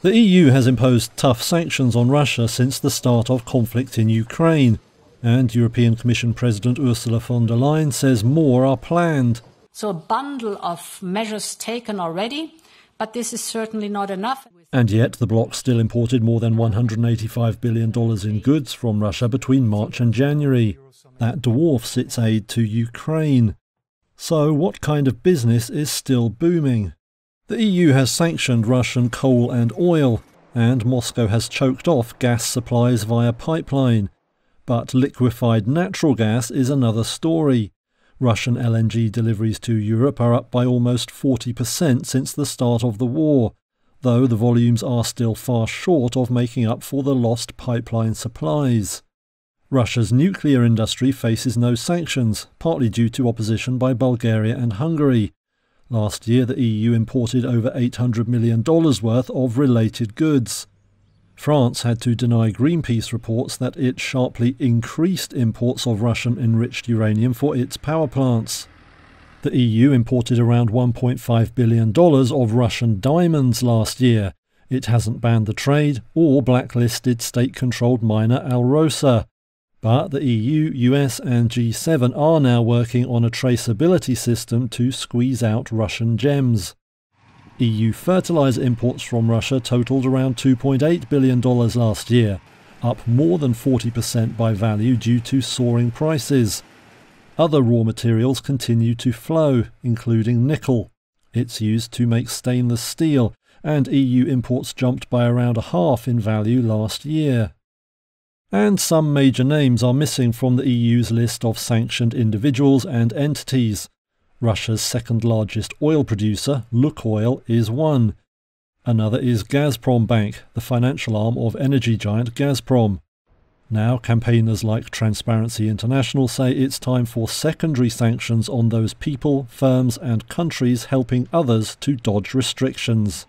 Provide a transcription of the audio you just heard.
The EU has imposed tough sanctions on Russia since the start of conflict in Ukraine, and European Commission President Ursula von der Leyen says more are planned. So a bundle of measures taken already, but this is certainly not enough. And yet the bloc still imported more than $185 billion in goods from Russia between March and January. That dwarfs its aid to Ukraine. So what kind of business is still booming? The EU has sanctioned Russian coal and oil, and Moscow has choked off gas supplies via pipeline. But liquefied natural gas is another story. Russian LNG deliveries to Europe are up by almost 40% since the start of the war, though the volumes are still far short of making up for the lost pipeline supplies. Russia's nuclear industry faces no sanctions, partly due to opposition by Bulgaria and Hungary. Last year the EU imported over $800 million worth of related goods. France had to deny Greenpeace reports that it sharply increased imports of Russian enriched uranium for its power plants. The EU imported around $1.5 billion of Russian diamonds last year. It hasn't banned the trade or blacklisted state-controlled miner Alrosa. But the EU, US and G7 are now working on a traceability system to squeeze out Russian gems. EU fertiliser imports from Russia totalled around $2.8 billion last year, up more than 40% by value due to soaring prices. Other raw materials continue to flow, including nickel. It's used to make stainless steel, and EU imports jumped by around a half in value last year. And some major names are missing from the EU's list of sanctioned individuals and entities. Russia's second largest oil producer, Lukoil, is one. Another is Gazprom Bank, the financial arm of energy giant Gazprom. Now campaigners like Transparency International say it's time for secondary sanctions on those people, firms and countries helping others to dodge restrictions.